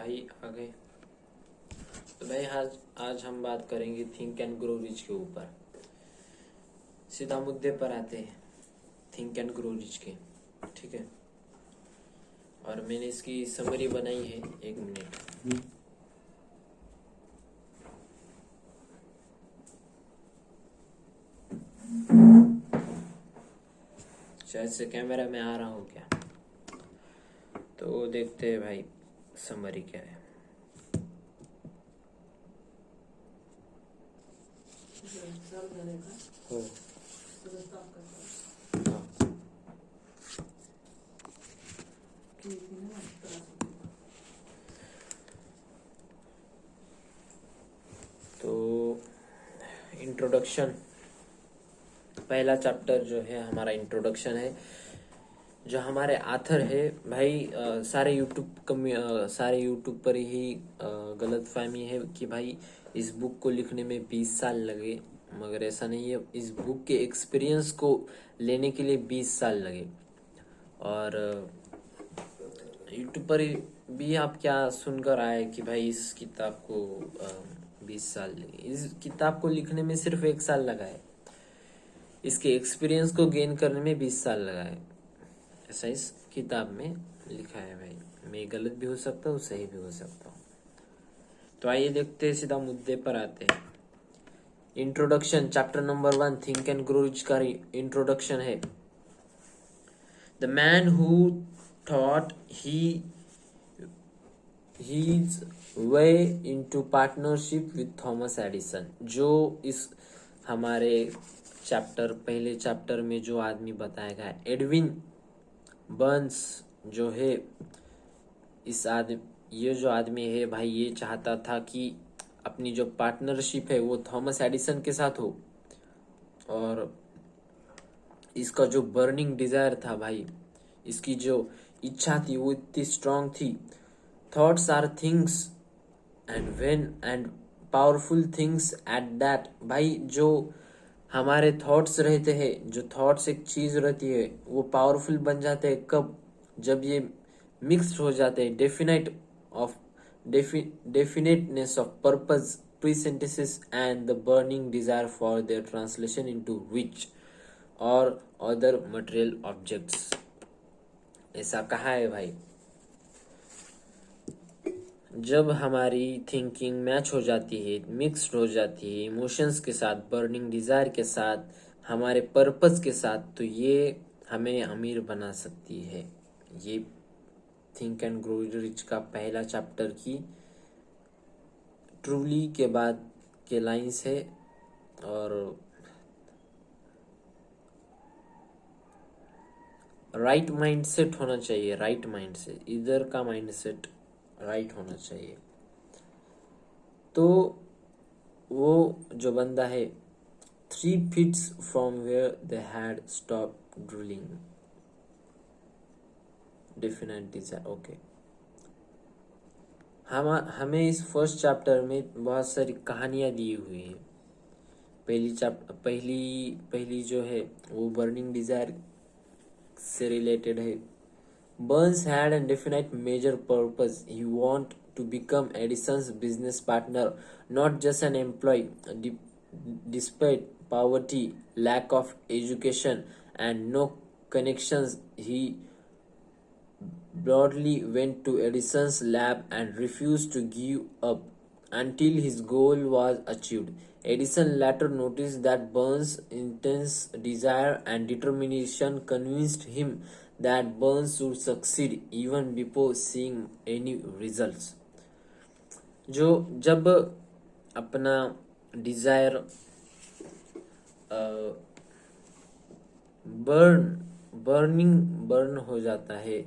भाई आ गए। तो भाई आज आज हम बात करेंगे थिंक एंड ग्रो रिच के ऊपर। सीधा मुद्दे पर आते हैं, थिंक एंड ग्रो रिच के। ठीक है, और मैंने इसकी समरी बनाई है, 1 मिनट। शायद से कैमरा में आ रहा हूँ क्या, तो देखते हैं भाई समरी क्या है। हो हाँ। तो इंट्रोडक्शन, पहला चैप्टर जो है हमारा इंट्रोडक्शन है। जो हमारे आथर है भाई, सारे यूट्यूब पर ही गलत फहमी है कि भाई इस बुक को लिखने में 20 साल लगे, मगर ऐसा नहीं है। इस बुक के एक्सपीरियंस को लेने के लिए 20 साल लगे। और यूट्यूब पर भी आप क्या सुनकर आए कि भाई इस किताब को 20 साल लगे। इस किताब को लिखने में सिर्फ 1 साल लगा है, इसके एक्सपीरियंस को गेन करने में 20 साल लगा है। ऐसा इस किताब में लिखा है भाई। मैं गलत भी हो सकता हूँ, सही भी हो सकता हूँ। तो आइए देखते हैं, सीधा मुद्दे पर आते हैं। Introduction, chapter number 1 think and grow rich का इंट्रोडक्शन है। The man who thought his way into partnership with Thomas Edison. जो इस हमारे पहले चैप्टर में जो आदमी बताया गया है, एडविन बर्न्स जो है, ये जो आदमी है भाई, ये चाहता था कि अपनी जो पार्टनरशिप है वो थॉमस एडिसन के साथ हो। और इसका जो बर्निंग डिजायर था भाई, इसकी जो इच्छा थी वो इतनी स्ट्रांग थी। Thoughts are things and powerful things at that. भाई जो हमारे थॉट्स रहते हैं, जो थॉट्स एक चीज रहती है वो पावरफुल बन जाते हैं कब, जब ये मिक्स्ड हो जाते हैं definiteness of purpose, persistence and the burning desire for their translation into rich or other material objects. ऐसा कहा है भाई। जब हमारी थिंकिंग मैच हो जाती है, मिक्स्ड हो जाती है इमोशंस के साथ, बर्निंग डिजायर के साथ, हमारे पर्पस के साथ, तो ये हमें अमीर बना सकती है। ये थिंक एंड ग्रो रिच का पहला चैप्टर की ट्रूली के बाद के लाइंस है। और राइट माइंडसेट होना चाहिए, राइट माइंडसेट, इधर का माइंडसेट राइट होना चाहिए। तो वो जो बंदा है, 3 feet from where they had stop drilling, definite desire. Okay, हमें इस फर्स्ट चैप्टर में बहुत सारी कहानियां दी हुई है। पहली जो है वो बर्निंग डिजायर से रिलेटेड है। Burns had a definite major purpose. He wanted to become Edison's business partner, not just an employee. Despite poverty, lack of education, and no connections, he boldly went to Edison's lab and refused to give up until his goal was achieved. Edison later noticed that Burns' intense desire and determination convinced him that Burns would succeed even before seeing any results. जो जब अपना Dzire burn हो जाता है,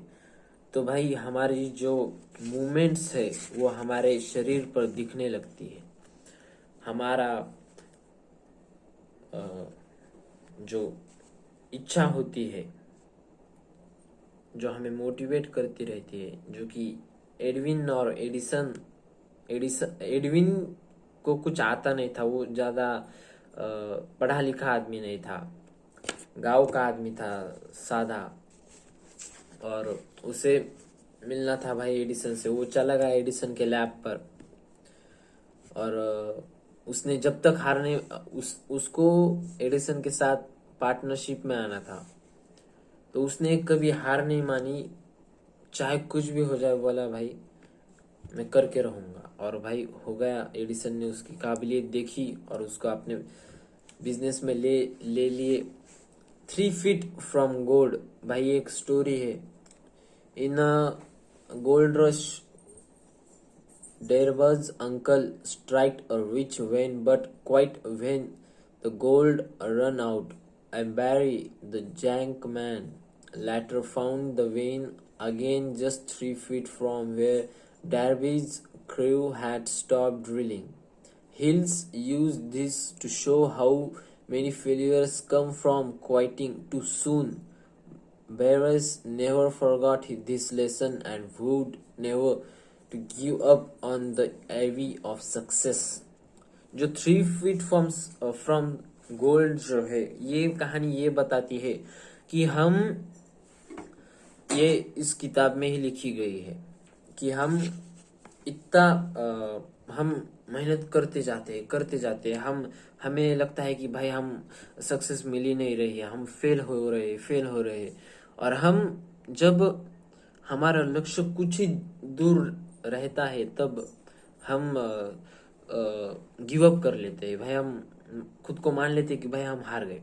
तो भाई हमारी जो मूवमेंट्स है वो हमारे शरीर पर दिखने लगती है। हमारा जो इच्छा होती है, जो हमें मोटिवेट करती रहती है, जो कि एडविन को कुछ आता नहीं था। वो ज्यादा पढ़ा लिखा आदमी नहीं था, गांव का आदमी था, सादा। और उसे मिलना था भाई एडिसन से। वो चला गया एडिसन के लैब पर, और उसने जब तक हारने उसको एडिसन के साथ पार्टनरशिप में आना था, तो उसने कभी हार नहीं मानी। चाहे कुछ भी हो जाए, बोला भाई मैं करके रहूंगा। और भाई हो गया। एडिसन ने उसकी काबिलियत देखी और उसको अपने बिजनेस में ले ले लिए। 3 feet फ्रॉम गोल्ड। भाई एक स्टोरी है। In gold rush Derva's uncle struck a rich vein, but quite when the gold ran out, and Barry, the jank man, later found the vein again just 3 feet from where Darby's crew had stopped drilling. Hills used this to show how many failures come from quitting too soon. Barris never forgot this lesson and vowed never to give up on the ivy of success. जो 3 feet from gold जो है, ये कहानी ये बताती है कि ये इस किताब में ही लिखी गई है कि हम इतना हम मेहनत करते जाते हैं। हमें लगता है कि भाई हम सक्सेस मिल ही नहीं रही है, हम फेल हो रहे। और हम जब हमारा लक्ष्य कुछ ही दूर रहता है, तब हम गिव अप कर लेते हैं। भाई हम खुद को मान लेते हैं कि भाई हम हार गए।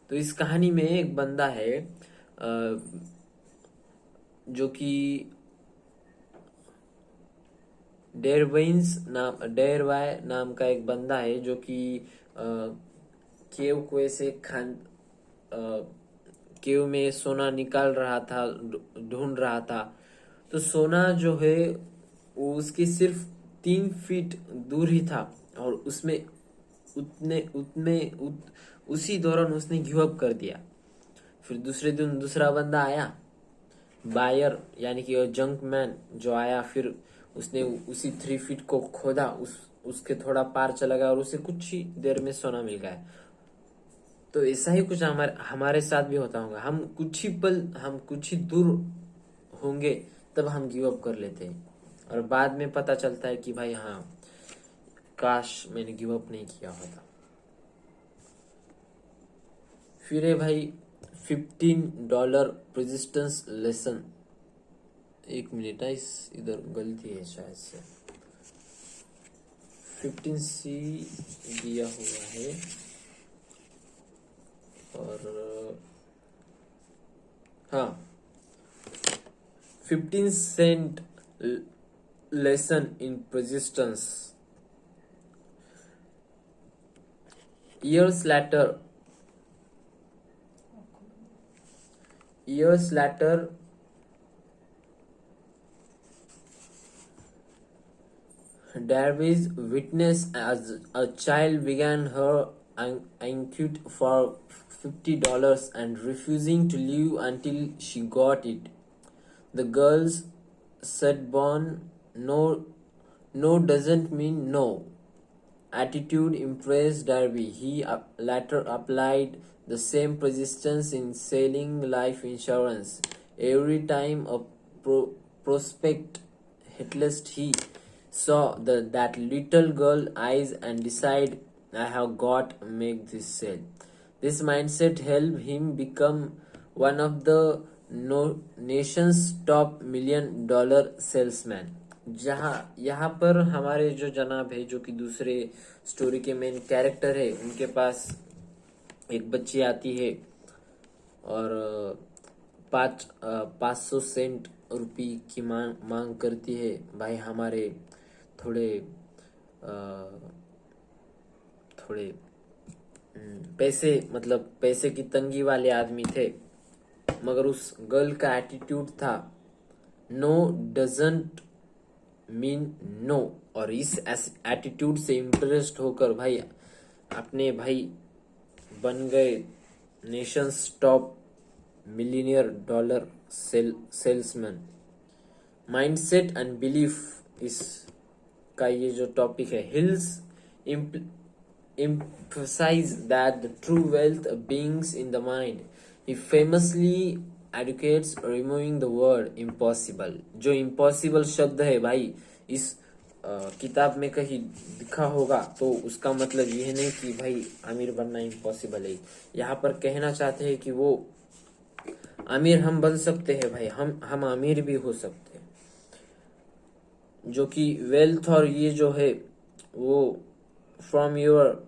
तो इस कहानी में एक बंदा है जो कि डेरवाय नाम का एक बंदा है, जो कि केव कुएं से केव में सोना निकाल रहा था, ढूंढ रहा था। तो सोना जो है वो उसके सिर्फ 3 फीट दूर ही था, और उसमें उसी दौरान उसने गिव अप कर दिया। फिर दूसरे दिन दूसरा बंदा आया, बायर यानी कि जंक मैन जो आया। फिर उसने उसी 3 फीट को खोदा, उसके थोड़ा पार चला गया और उसे कुछ ही देर में सोना मिल गया। तो ऐसा ही कुछ हमारे साथ भी होता होगा। हम कुछ ही दूर होंगे, तब हम गिव अप कर लेते हैं, और बाद में पता चलता है कि भाई हाँ, काश मैंने गिव अप नहीं किया होता। फिर है भाई $15 रेजिस्टेंस लेसन। एक मिनट है, इस इधर गलती है शायद से। 15C दिया हुआ है और हाँ, 15 cent lesson in persistence. Years later, Darby's witness as a child began her inquest for $50 and refusing to leave until she got it. The girls said born no doesn't mean no attitude impressed Darby. He later applied the same persistence in selling life insurance. Every time a prospect hit list, he saw that little girl eyes and decide, I have got to make this sale. This mindset helped him become one of the nation's top $1 million salesman. यहाँ पर हमारे जो जनाब है, जो कि दूसरे story के मेन कैरेक्टर है, उनके पास एक बच्ची आती है और 500 सेंट रुपये की मांग करती है। भाई हमारे थोड़े पैसे की तंगी वाले आदमी थे, मगर उस गर्ल का एटीट्यूड था नो डजंट मीन नो। और इस एटीट्यूड से इम्प्रेस्ड होकर भाई अपने भाई बन गए Nations top $1 million salesman. Mindset and belief इसका ये जो टॉपिक है। Hills emphasize that the true wealth begins in the mind. He famously educates removing the word impossible. जो इम्पॉसिबल शब्द है भाई, इस किताब में कहीं लिखा होगा तो उसका मतलब यह नहीं कि भाई अमीर बनना इम्पॉसिबल है। यहाँ पर कहना चाहते हैं कि वो अमीर हम बन सकते हैं भाई, हम अमीर भी हो सकते हैं। जो कि वेल्थ और ये जो है वो from your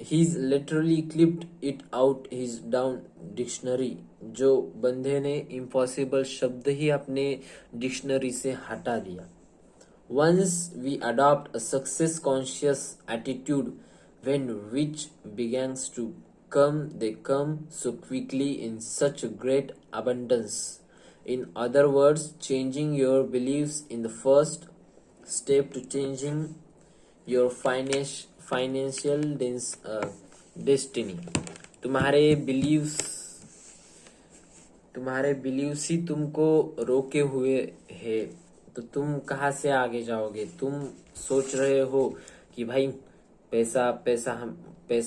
he's literally clipped it out his down dictionary. जो बंदे ने इम्पॉसिबल शब्द ही अपने डिक्शनरी से हटा दिया। Once we adopt a success conscious attitude, when which begins to come, they come so quickly in such great abundance. In other words, changing your beliefs in the first step to changing your financial destiny. तुम्हारे beliefs ही तुमको रोके हुए है, तो तुम कहाँ से आगे जाओगे। तुम सोच रहे हो कि भाई पैसा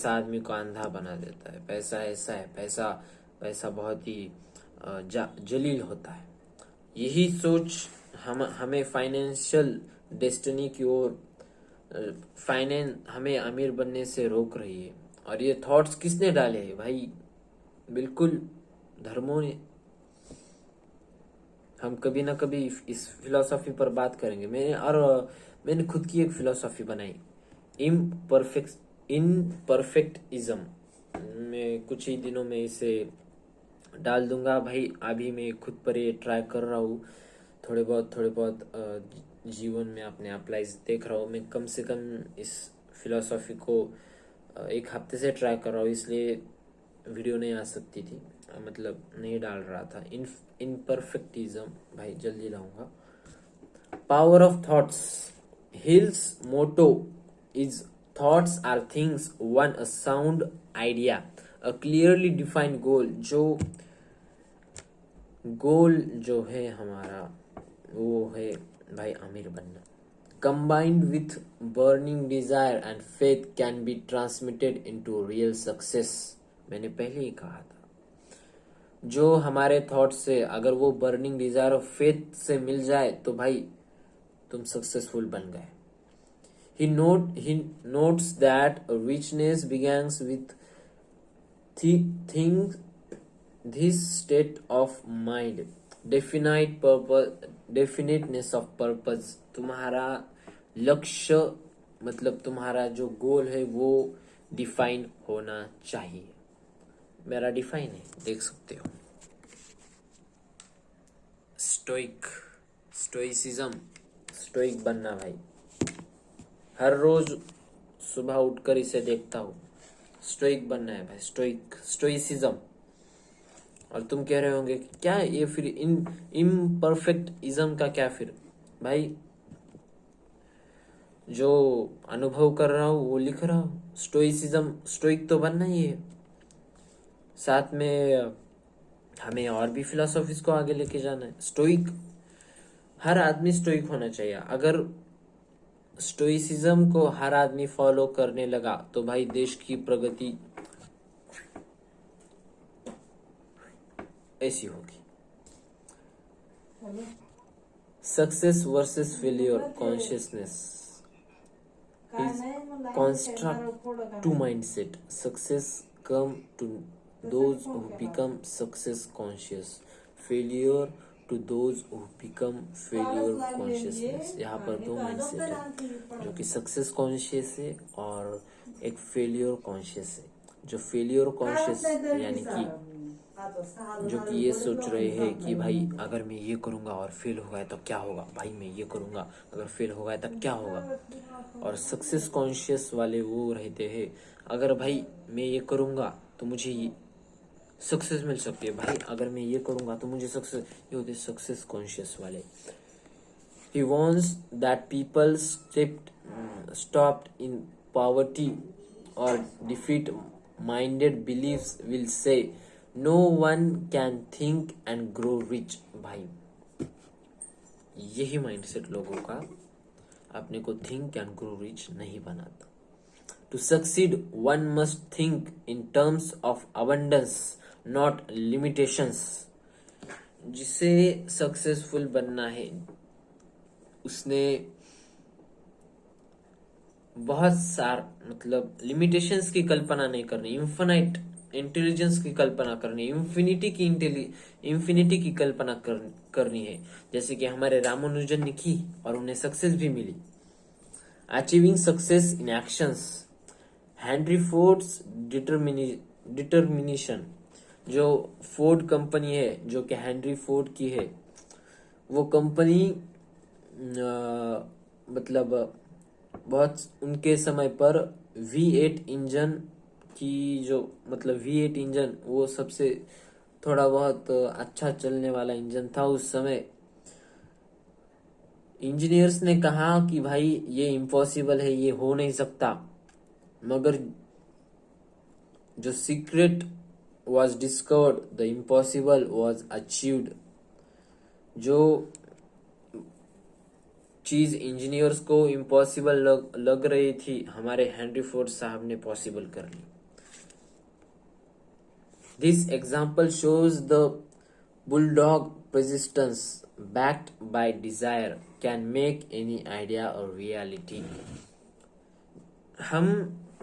आदमी को अंधा बना देता है, पैसा ऐसा है, पैसा बहुत ही जलील होता है। यही सोच हमें फाइनेंशियल डेस्टिनी की ओर हमें अमीर बनने से रोक रही है। और ये थॉट्स किसने डाले हैं भाई? बिल्कुल धर्मों ने। हम कभी ना कभी इस फिलॉसफी पर बात करेंगे। मैंने खुद की एक फिलॉसफी बनाई, इम्परफेक्टिज्म। मैं कुछ ही दिनों में इसे डाल दूंगा भाई। अभी मैं खुद पर ये ट्राई कर रहा हूँ, थोड़े बहुत जीवन में अपने अप्लाइज देख रहा हूँ। मैं कम से कम इस फिलॉसफी को एक हफ्ते से ट्राई कर रहा हूँ, इसलिए वीडियो नहीं आ सकती थी, मतलब नहीं डाल रहा था। इम्परफेक्टिज्म भाई जल्दी लाऊंगा। Power of thoughts. Hill's motto is thoughts are things one a sound idea a clearly defined goal जो है हमारा, वो है भाई अमीर बनना। Combined with burning desire and faith can be transmitted into real success। मैंने पहले ही कहा था, जो हमारे थॉट से अगर वो बर्निंग डिजायर और फेथ से मिल जाए तो भाई तुम सक्सेसफुल बन गए। He notes that richness begins with things, this state of mind, definiteness of purpose। तुम्हारा लक्ष्य मतलब तुम्हारा जो गोल है वो डिफाइन होना चाहिए। मेरा डिफाइन है, देख सकते हो। स्टोइक बनना भाई। हर रोज सुबह उठकर इसे देखता हूँ। स्टोइक बनना है भाई, स्टोइसिज्म। और तुम कह रहे होंगे कि क्या ये फिर इम्परफेक्टिज्म का क्या फिर? भाई जो अनुभव कर रहा हूँ वो लिख रहा हूँ। स्टोइक तो बनना ही है। साथ में हमें और भी फिलोसॉफीज को आगे लेके जाना है। हर आदमी स्टोइक होना चाहिए। अगर स्टोइसिज्म को हर आदमी फॉलो करने लगा तो भाई देश की प्रगति ऐसी होगी। Success versus failure consciousness is construct to mindset. Success come to those who become success conscious, failure to those who become failure consciousness। यहाँ पर दो माइंडसेट है, जो कि सक्सेस कॉन्शियस है और एक फेलियर कॉन्शियस है। जो फेलियर कॉन्शियस यानी कि जो कि ये सोच रहे हैं कि भाई अगर मैं ये करूंगा और फेल हो गया तो क्या होगा, भाई मैं ये करूंगा अगर फेल हो गया तब क्या होगा। और सक्सेस कॉन्शियस वाले वो रहते हैं, अगर भाई मैं ये करूंगा तो मुझे सक्सेस मिल सकती है, भाई अगर मैं ये करूंगा तो मुझे सक्सेस। ये होते सक्सेस कॉन्शियस वाले। He wants that people stopped in poverty or defeat minded beliefs will say no one can think and grow rich। भाई यही माइंडसेट लोगों का अपने को थिंक एंड ग्रो रिच नहीं बनाता। To succeed one must think in terms of abundance not limitations. जिसे successful बनना है उसने बहुत सार मतलब लिमिटेशंस की कल्पना नहीं करनी, इन्फिनाइट इंटेलिजेंस की कल्पना करनी, इंफिनिटी की कल्पना करनी है, जैसे कि हमारे रामानुजन ने की और उन्हें सक्सेस भी मिली। Achieving success in actions, Henry Ford's determination. जो फोर्ड कंपनी है, जो कि हेनरी फोर्ड की है, वो कंपनी मतलब बहुत उनके समय पर V8 इंजन की जो मतलब V8 इंजन वो सबसे थोड़ा बहुत अच्छा चलने वाला इंजन था उस समय। इंजीनियर्स ने कहा कि भाई ये इम्पॉसिबल है, ये हो नहीं सकता, मगर जो secret was discovered, the impossible was achieved। जो चीज इंजीनियर्स को इम्पॉसिबल लग रही थी, हमारे हेनरी फोर्ड साहब ने पॉसिबल कर ली। This example shows the bulldog persistence backed by desire can make any idea or reality।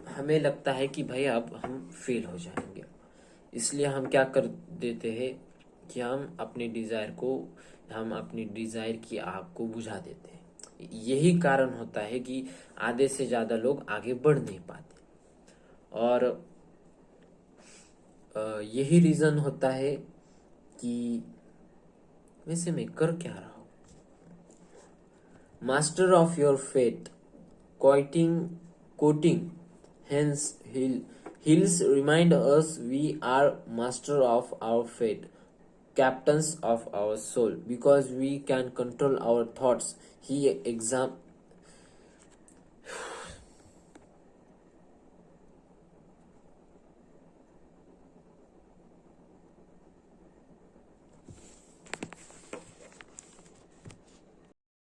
हमें लगता है कि भाई अब हम फेल हो जाएंगे, इसलिए हम क्या कर देते हैं कि हम अपनी डिजायर की आग को बुझा देते हैं। यही कारण होता है कि आधे से ज्यादा लोग आगे बढ़ नहीं पाते, और यही रीजन होता है कि वैसे मैं कर क्या रहा हूं। Master of your fate, quoting hence hills remind us we are master of our fate, captains of our soul, because we can control our thoughts. He